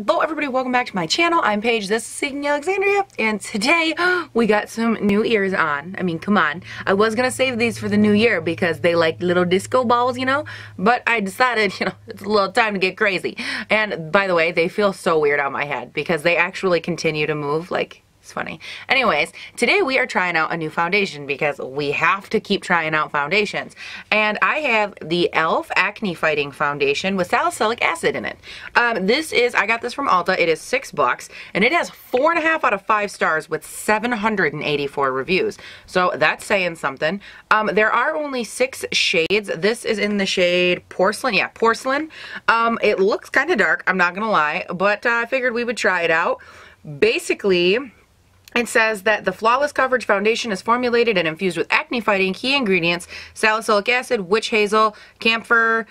Hello everybody, welcome back to my channel. I'm Paige, this is Seeking Alexandria, and today we got some new ears on. I mean, come on. I was gonna save these for the new year because they like little disco balls, you know? But I decided, it's a little time to get crazy. And by the way, they feel so weird on my head because they actually continue to move, like, it's funny. Anyways, today we are trying out a new foundation because we have to keep trying out foundations. And I have the e.l.f. Acne Fighting Foundation with salicylic acid in it. I got this from Ulta. It is $6 and it has 4.5 out of 5 stars with 784 reviews. So that's saying something. There are only 6 shades. This is in the shade Porcelain. Yeah, Porcelain. It looks kind of dark, I'm not gonna lie, but I figured we would try it out. Basically, it says that the Flawless Coverage Foundation is formulated and infused with acne-fighting key ingredients, salicylic acid, witch hazel, camphor,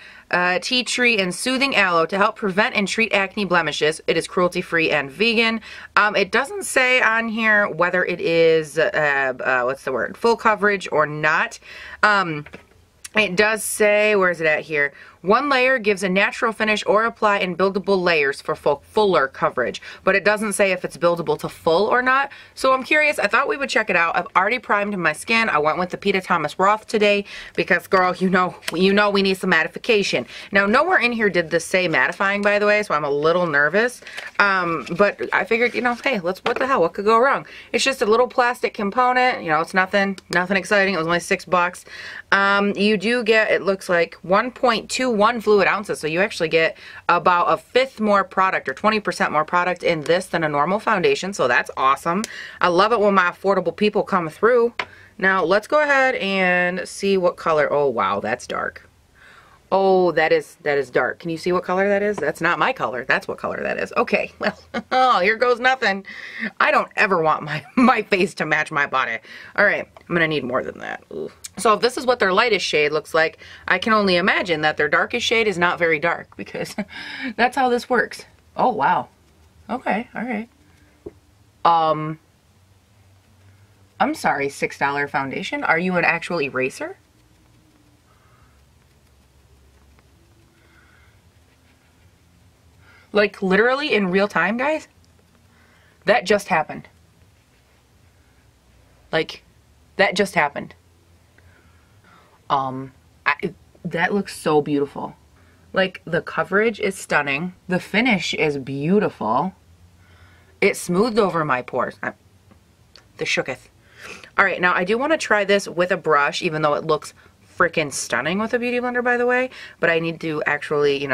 tea tree, and soothing aloe to help prevent and treat acne blemishes. It is cruelty-free and vegan. It doesn't say on here whether it is, what's the word, full coverage or not. It does say, where is it at here? One layer gives a natural finish or apply in buildable layers for fuller coverage. But it doesn't say if it's buildable to full or not. So I'm curious. I thought we would check it out. I've already primed my skin. I went with the Peter Thomas Roth today because, girl, you know we need some mattification. Now, nowhere in here did this say mattifying, by the way, so I'm a little nervous. But I figured, hey, what the hell? What could go wrong? It's just a little plastic component. It's nothing exciting. It was only $6. You do get, it looks like 1.21 fluid ounces, so you actually get about a fifth more product or 20% more product in this than a normal foundation, so that's awesome. I love it when my affordable people come through. Now let's go ahead and see what color. Oh wow, that's dark. Oh, that is dark. Can you see what color that is? That's not my color. That's what color that is. Okay, well, oh, here goes nothing. I don't ever want my face to match my body. All right, I'm gonna need more than that. Ooh. So if this is what their lightest shade looks like, I can only imagine that their darkest shade is not very dark because that's how this works. Oh, wow. Okay, all right. I'm sorry, $6 foundation. Are you an actual eraser? Like literally in real time, guys? That just happened. Like, that just happened. That looks so beautiful. Like, the coverage is stunning. The finish is beautiful. It smoothed over my pores. The shooketh. Alright, now I do want to try this with a brush, even though it looks freaking stunning with a beauty blender, by the way. But I need to actually,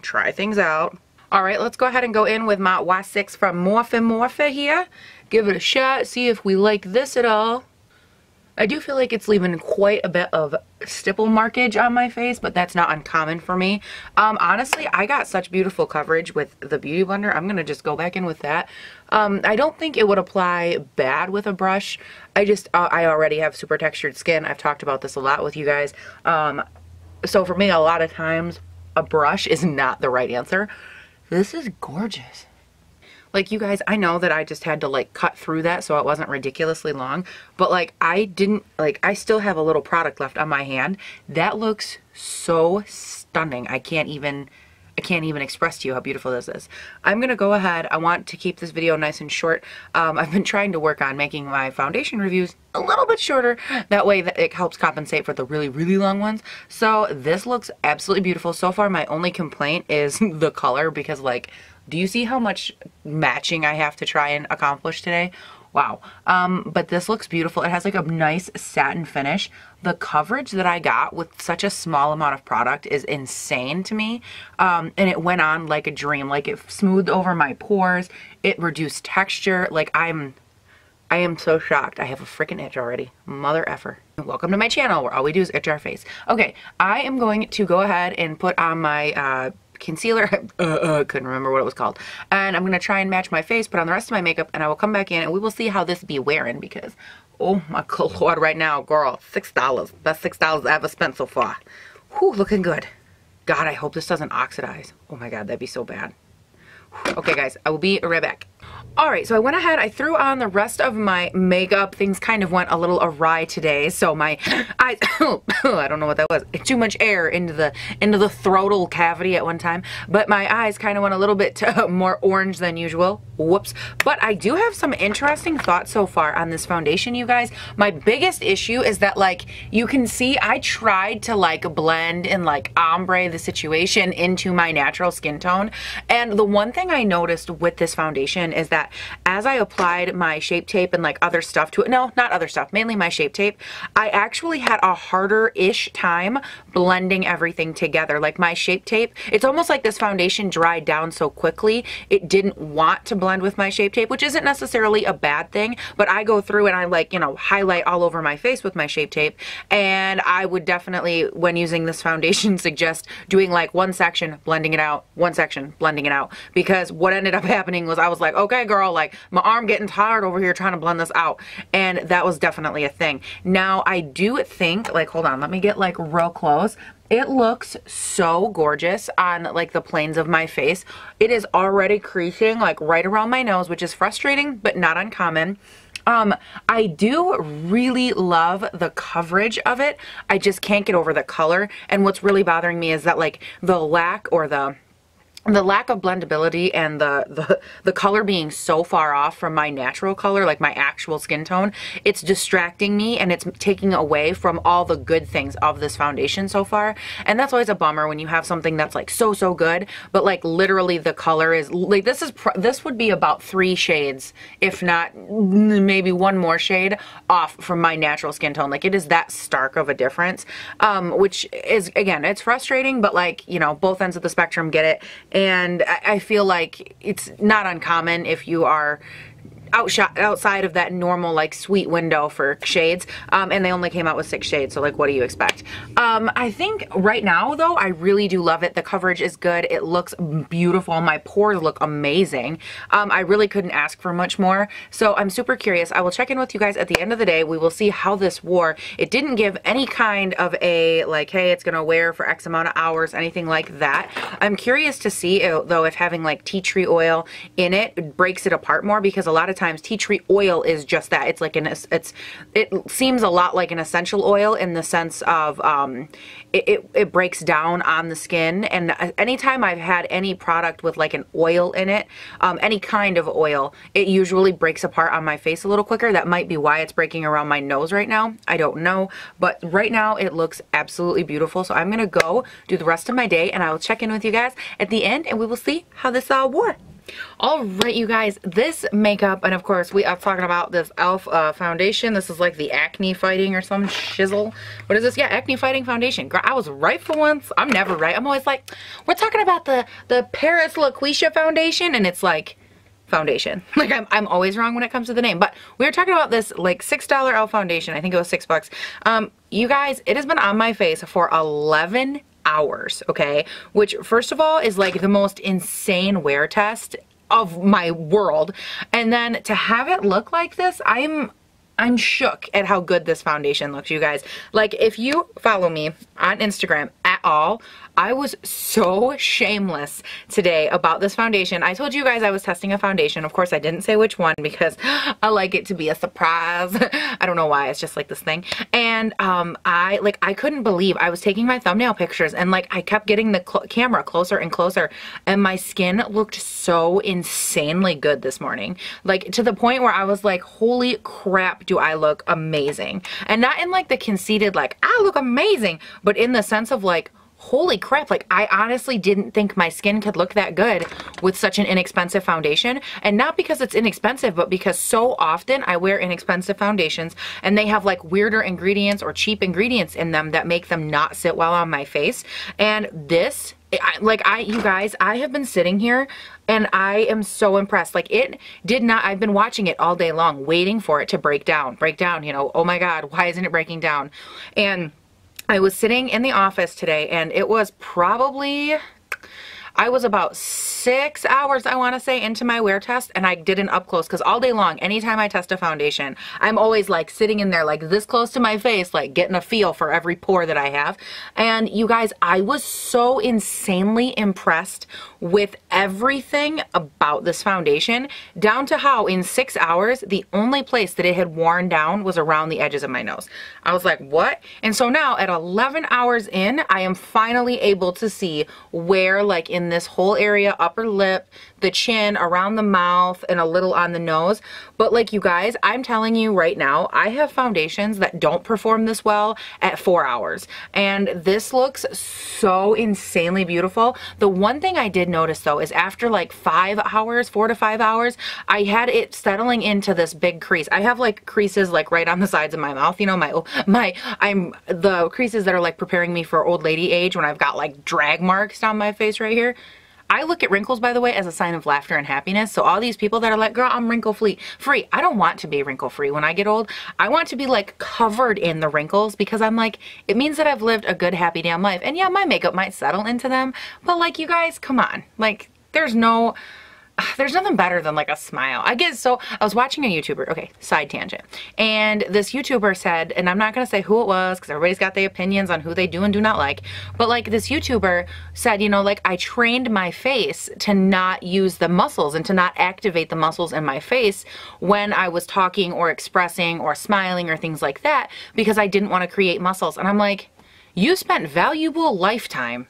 try things out. Alright, let's go ahead and go in with my Y6 from Morphe here. Give it a shot, see if we like this at all. I do feel like it's leaving quite a bit of stipple markage on my face, but that's not uncommon for me. Honestly, I got such beautiful coverage with the Beauty Blender. I'm going to just go back in with that. I don't think it would apply bad with a brush. I already have super textured skin. I've talked about this a lot with you guys. So for me, a lot of times, a brush is not the right answer. This is gorgeous. Like, you guys, I know that I just had to, like, cut through that so it wasn't ridiculously long. But, like, I still have a little product left on my hand. That looks so stunning. I can't even express to you how beautiful this is. I'm going to go ahead. I want to keep this video nice and short. I've been trying to work on making my foundation reviews a little bit shorter. That way that it helps compensate for the really, really long ones. So this looks absolutely beautiful. So far, my only complaint is the color because, like, do you see how much matching I have to try and accomplish today? Wow. But this looks beautiful. It has like a nice satin finish. The coverage that I got with such a small amount of product is insane to me. And it went on like a dream. Like, it smoothed over my pores. It reduced texture. Like, I am so shocked. I have a freaking itch already. Mother effer. Welcome to my channel where all we do is itch our face. Okay, I am going to go ahead and put on my concealer. Couldn't remember what it was called. And I'm going to try and match my face, put on the rest of my makeup, and I will come back in and we will see how this be wearing because, oh my lord, right now, girl, $6. Best $6 I've ever spent so far. Whew, looking good. God, I hope this doesn't oxidize. Oh my god, that'd be so bad. Okay, guys, I will be right back. Alright, so I went ahead, I threw on the rest of my makeup. Things kind of went a little awry today, so my eyes, I don't know what that was. Too much air into the throatal cavity at one time, but my eyes kind of went a little bit more orange than usual. Whoops. But I do have some interesting thoughts so far on this foundation, you guys. My biggest issue is that, like, you can see I tried to, like, blend and, like, ombre the situation into my natural skin tone, and the one thing I noticed with this foundation is that as I applied my Shape Tape and like other stuff to it, no, not other stuff, mainly my Shape Tape, I actually had a harder-ish time blending everything together. Like my Shape Tape, it's almost like this foundation dried down so quickly, it didn't want to blend with my Shape Tape, which isn't necessarily a bad thing, but I go through and I, like, you know, highlight all over my face with my Shape Tape, and I would definitely, when using this foundation, suggest doing like one section, blending it out, one section, blending it out, because what ended up happening was I was like, okay girl, like my arm getting tired over here trying to blend this out, and that was definitely a thing. Now I do think, like, hold on, let me get like real close. It looks so gorgeous on like the planes of my face. It is already creasing like right around my nose, which is frustrating but not uncommon. I do really love the coverage of it. I just can't get over the color, and what's really bothering me is that, like, the lack of blendability and the color being so far off from my natural color, like my actual skin tone, it's distracting me and it's taking away from all the good things of this foundation so far. And that's always a bummer when you have something that's like so good, but like literally the color is like, this would be about 3 shades, if not maybe one more shade off from my natural skin tone. Like, it is that stark of a difference, which is, again, it's frustrating, but like, you know, both ends of the spectrum get it. And I feel like it's not uncommon if you are outside of that normal, like, sweet window for shades, and they only came out with 6 shades, so like, what do you expect? I think right now though, I really do love it. The coverage is good, it looks beautiful, my pores look amazing. I really couldn't ask for much more, so I'm super curious. I will check in with you guys at the end of the day. We will see how this wore. It didn't give any kind of a, like, hey, it's gonna wear for X amount of hours, anything like that. I'm curious to see though if having like tea tree oil in it breaks it apart more, because a lot of times tea tree oil is just that. It's like it seems a lot like an essential oil in the sense of it breaks down on the skin, and anytime I've had any product with like an oil in it, any kind of oil, it usually breaks apart on my face a little quicker. That might be why it's breaking around my nose right now. I don't know, but right now it looks absolutely beautiful. So I'm gonna go do the rest of my day, and I will check in with you guys at the end, and we will see how this all wore. Alright, you guys, this makeup, and of course we are talking about this e.l.f. Foundation. This is like the Acne Fighting or some shizzle. What is this? Yeah, Acne Fighting Foundation. Girl, I was right for once. I'm never right. I'm always like, we're talking about the Paris LaQuisha Foundation, and it's like foundation. Like, I'm always wrong when it comes to the name. But we were talking about this like $6 e.l.f. foundation. I think it was $6. You guys, it has been on my face for 11 hours, okay? Which, first of all, is like the most insane wear test of my world. And then to have it look like this, I'm shook at how good this foundation looks, you guys. Like, if you follow me on Instagram at all, I was so shameless today about this foundation. I told you guys I was testing a foundation. Of course, I didn't say which one because I like it to be a surprise. I don't know why. It's just like this thing. And I couldn't believe I was taking my thumbnail pictures, and like I kept getting the camera closer and closer, and my skin looked so insanely good this morning. Like, to the point where I was like, holy crap, do I look amazing. And not in like the conceited, like, I look amazing, but in the sense of like, holy crap, like, I honestly didn't think my skin could look that good with such an inexpensive foundation. And not because it's inexpensive, but because so often I wear inexpensive foundations and they have like weirder ingredients or cheap ingredients in them that make them not sit well on my face. And this, you guys, I have been sitting here and I am so impressed. Like, it did not, I've been watching it all day long, waiting for it to break down, you know, oh my God, why isn't it breaking down? And I was sitting in the office today, and it was probably, I was about 6 hours, I want to say, into my wear test, and I did an up close, because all day long, anytime I test a foundation, I'm always like sitting in there like this close to my face, like getting a feel for every pore that I have. And you guys, I was so insanely impressed with everything about this foundation, down to how in 6 hours, the only place that it had worn down was around the edges of my nose. I was like, what? And so now at 11 hours in, I am finally able to see where, like in this whole area, upper lip, the chin, around the mouth, and a little on the nose. But like, you guys, I'm telling you right now, I have foundations that don't perform this well at 4 hours. And this looks so insanely beautiful. The one thing I did notice though is after like 5 hours, 4 to 5 hours, I had it settling into this big crease. I have like creases like right on the sides of my mouth, you know, the creases that are like preparing me for old lady age, when I've got like drag marks down my face right here. I look at wrinkles, by the way, as a sign of laughter and happiness. So all these people that are like, girl, I'm wrinkle free. I don't want to be wrinkle free when I get old. I want to be like covered in the wrinkles, because I'm like, it means that I've lived a good, happy damn life. And yeah, my makeup might settle into them, but like, you guys, come on. Like, there's nothing better than like a smile. I guess, so I was watching a YouTuber, okay, side tangent. And this YouTuber said, and I'm not gonna say who it was, because everybody's got their opinions on who they do and do not like, but like this YouTuber said, you know, like I trained my face to not use the muscles and to not activate the muscles in my face when I was talking or expressing or smiling or things like that, because I didn't want to create muscles. And I'm like, you spent valuable lifetime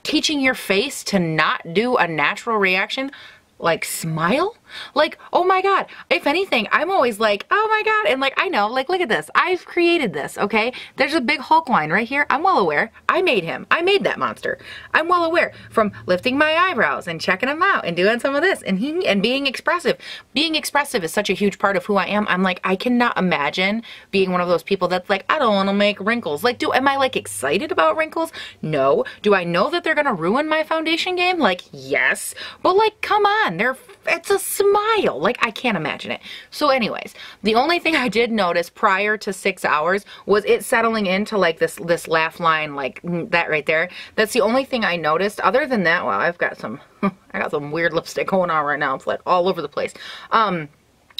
teaching your face to not do a natural reaction, like smile? Like, oh my God, if anything, I'm always like, oh my God, and like, I know, like, look at this, I've created this, okay? There's a big Hulk line right here. I'm well aware. I made him. I made that monster. I'm well aware, from lifting my eyebrows and checking them out and doing some of this and being expressive. Being expressive is such a huge part of who I am. I'm like, I cannot imagine being one of those people that's like, I don't want to make wrinkles. Like, am I like excited about wrinkles? No. Do I know that they're gonna ruin my foundation game? Like, yes. But like, come on, it's a smile. Like, I can't imagine it. So anyways, the only thing I did notice prior to 6 hours was it settling into like this laugh line, like that right there. That's the only thing I noticed. Other than that, well, I got some weird lipstick going on right now. It's like all over the place.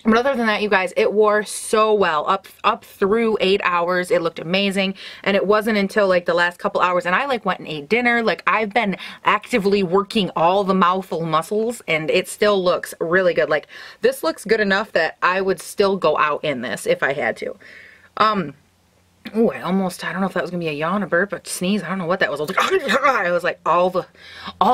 But other than that, you guys, it wore so well up through 8 hours. It looked amazing. And it wasn't until like the last couple hours, and I like went and ate dinner. Like, I've been actively working all the mouthful muscles, and it still looks really good. Like, this looks good enough that I would still go out in this if I had to. Oh, I don't know if that was gonna be a yawn, a burp, a sneeze. I don't know what that was. I was like, all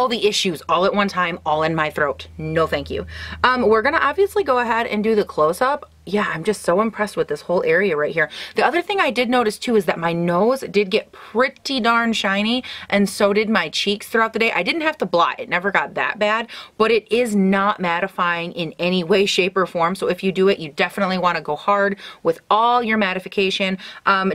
the issues all at one time, all in my throat. No, thank you. We're gonna obviously go ahead and do the close-up. Yeah, I'm just so impressed with this whole area right here. The other thing I did notice too is that my nose did get pretty darn shiny, and so did my cheeks throughout the day. I didn't have to blot. It never got that bad, but it is not mattifying in any way, shape, or form. So if you do it, you definitely want to go hard with all your mattification.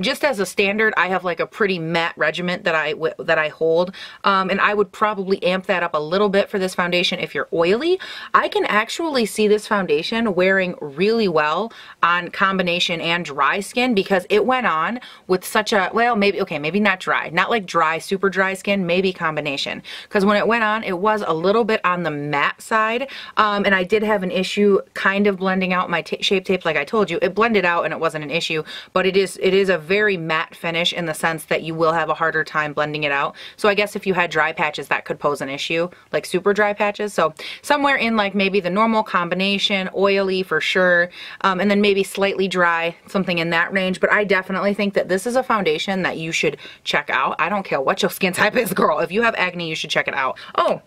Just as a standard, I have like a pretty matte regimen that I hold, and I would probably amp that up a little bit for this foundation if you're oily. I can actually see this foundation wearing really well on combination and dry skin, because it went on with such a, well, maybe not dry, not like dry, super dry skin, maybe combination, because when it went on, it was a little bit on the matte side, and I did have an issue kind of blending out my Shape Tape. Like I told you, it blended out and it wasn't an issue, but it is a very matte finish in the sense that you will have a harder time blending it out. So I guess if you had dry patches, that could pose an issue, like super dry patches. So somewhere in like maybe the normal, combination, oily for sure, and then maybe slightly dry, something in that range. But I definitely think that this is a foundation that you should check out. I don't care what your skin type is, girl. If you have acne, you should check it out. Oh,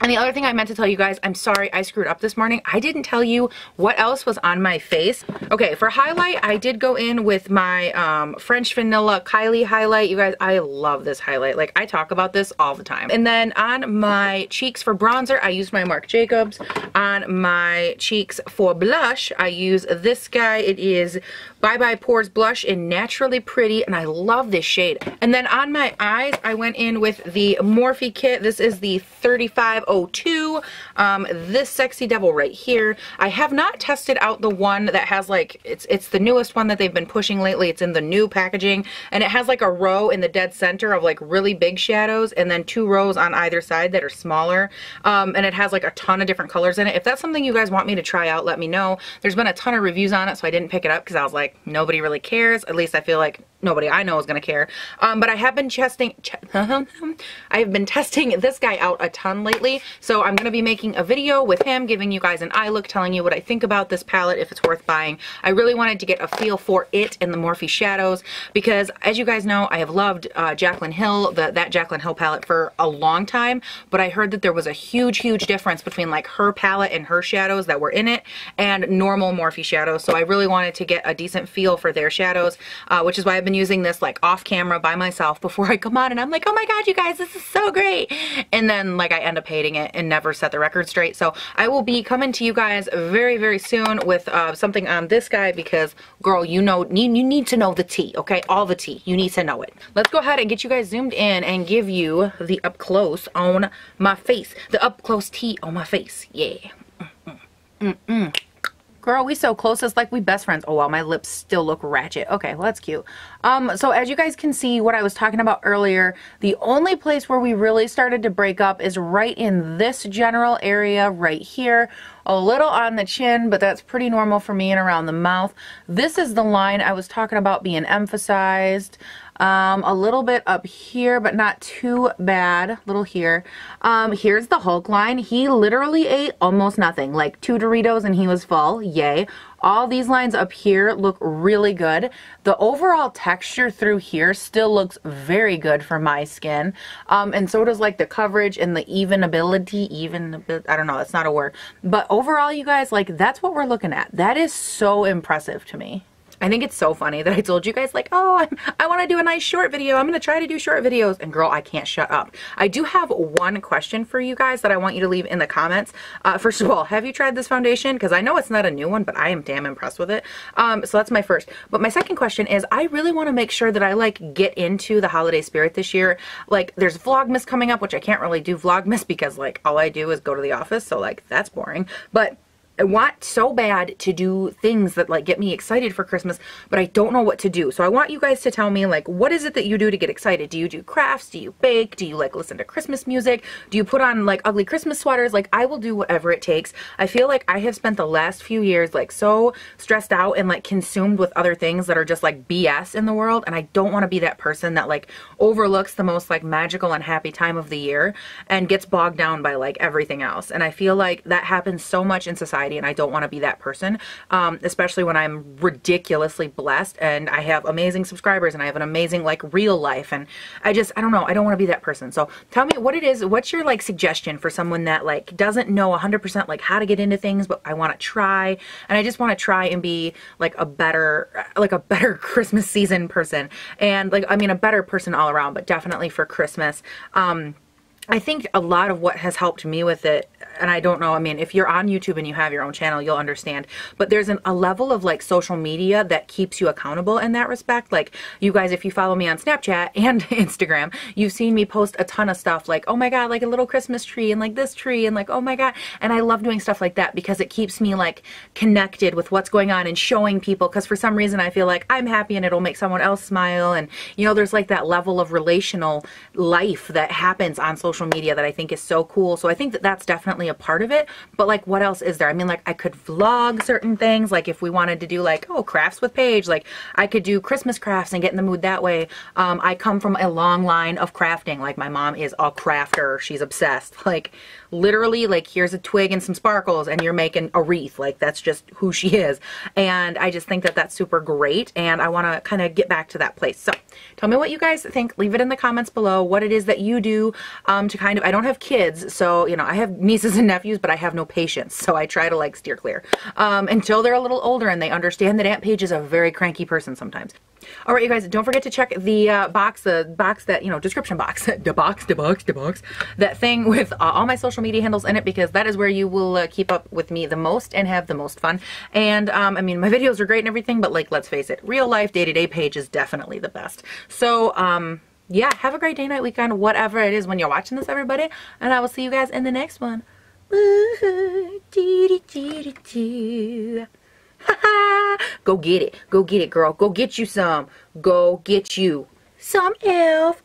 and the other thing I meant to tell you guys, I'm sorry I screwed up this morning. I didn't tell you what else was on my face. Okay, for highlight, I did go in with my French Vanilla Kylie highlight. You guys, I love this highlight. Like, I talk about this all the time. And then on my cheeks for bronzer, I used my Marc Jacobs. On on my cheeks for blush, I use this guy. It is Bye Bye Pores Blush in Naturally Pretty, and I love this shade. And then on my eyes, I went in with the Morphe kit. This is the 3502, this Sexy Devil right here. I have not tested out the one that has like, it's the newest one that they've been pushing lately. It's in the new packaging, and it has like a row in the dead center of like really big shadows, and then 2 rows on either side that are smaller, and it has like a ton of different colors in it. If that's something you guys want me to try out, let me know. There's been a ton of reviews on it, so I didn't pick it up because I was like, nobody really cares. At least I feel like nobody I know is gonna care. But I have been testing this guy out a ton lately, so I'm gonna be making a video with him, giving you guys an eye look, telling you what I think about this palette, if it's worth buying. I really wanted to get a feel for it in the Morphe shadows, because as you guys know, I have loved Jaclyn Hill, that Jaclyn Hill palette for a long time, but I heard that there was a huge difference between like her palette and her shadows that were in it and normal Morphe shadows. So I really wanted to get a decent feel for their shadows, which is why I've been using this like off camera by myself before I come on, and I'm like, oh my god, you guys, this is so great, and then like I end up hating it and never set the record straight. So I will be coming to you guys very soon with something on this guy, because girl, you know, you need to know the tea, okay? All the tea, you need to know it. Let's go ahead and get you guys zoomed in and give you the up close on my face, the up close tea on my face. Yeah. Girl, we so close, it's like we best friends. Oh wow, my lips still look ratchet. Okay, well that's cute. So as you guys can see, what I was talking about earlier, the only place where we really started to break up is right in this general area right here. A little on the chin, but that's pretty normal for me, and around the mouth. This is the line I was talking about being emphasized. A little bit up here, but not too bad. Little here. Here's the Hulk line. He literally ate almost nothing, like 2 Doritos and he was full. Yay. All these lines up here look really good. The overall texture through here still looks very good for my skin. And so does like the coverage and the evenability. I don't know, that's not a word. But overall, you guys, like that's what we're looking at. That is so impressive to me. I think it's so funny that I told you guys like, oh, I want to do a nice short video. I'm going to try to do short videos. And girl, I can't shut up. I do have one question for you guys that I want you to leave in the comments. First of all, have you tried this foundation? Because I know it's not a new one, but I am damn impressed with it. So that's my first. But my second question is, I really want to make sure that I like get into the holiday spirit this year. Like there's Vlogmas coming up, which I can't really do Vlogmas because like all I do is go to the office. So like that's boring. But I want so bad to do things that like get me excited for Christmas, but I don't know what to do. So I want you guys to tell me like, what is it that you do to get excited? Do you do crafts? Do you bake? Do you like listen to Christmas music? Do you put on like ugly Christmas sweaters? Like I will do whatever it takes. I feel like I have spent the last few years like so stressed out and like consumed with other things that are just like BS in the world. And I don't want to be that person that like overlooks the most like magical and happy time of the year and gets bogged down by like everything else. And I feel like that happens so much in society, and I don't want to be that person, especially when I'm ridiculously blessed and I have amazing subscribers and I have an amazing like real life, and I don't know, I don't want to be that person. So tell me what it is, what's your like suggestion for someone that like doesn't know 100% like how to get into things, but I want to try, and I just want to try and be like a better Christmas season person, and like I mean a better person all around, but definitely for Christmas. I think a lot of what has helped me with it, and I don't know, I mean, if you're on YouTube and you have your own channel, you'll understand, but there's a level of like social media that keeps you accountable in that respect. Like you guys, if you follow me on Snapchat and Instagram, you've seen me post a ton of stuff like, oh my god, like a little Christmas tree and like this tree and like, oh my god. And I love doing stuff like that because it keeps me like connected with what's going on and showing people, because for some reason I feel like I'm happy and it'll make someone else smile. And you know, there's like that level of relational life that happens on social media that I think is so cool. So I think that that's definitely a part of it. But like what else is there? I mean, like I could vlog certain things, like if we wanted to do like, oh, crafts with Paige, like I could do Christmas crafts and get in the mood that way. I come from a long line of crafting. Like my mom is a crafter. She's obsessed. Like literally, like here's a twig and some sparkles and you're making a wreath. Like that's just who she is. And I just think that that's super great, and I want to kind of get back to that place. So tell me what you guys think. Leave it in the comments below what it is that you do to kind of, I don't have kids, so you know, I have nieces nieces and nephews, but I have no patience, so I try to like steer clear until they're a little older and they understand that Aunt Paige is a very cranky person sometimes. All right, you guys, don't forget to check the box that, you know, description box, the box, that thing with all my social media handles in it, because that is where you will keep up with me the most and have the most fun. And I mean, my videos are great and everything, but like, let's face it, real life, day-to-day Paige is definitely the best. So, yeah, have a great day, night, weekend, whatever it is when you're watching this, everybody. And I will see you guys in the next one. Go get it. Go get it, girl. Go get you some. Go get you some, elf.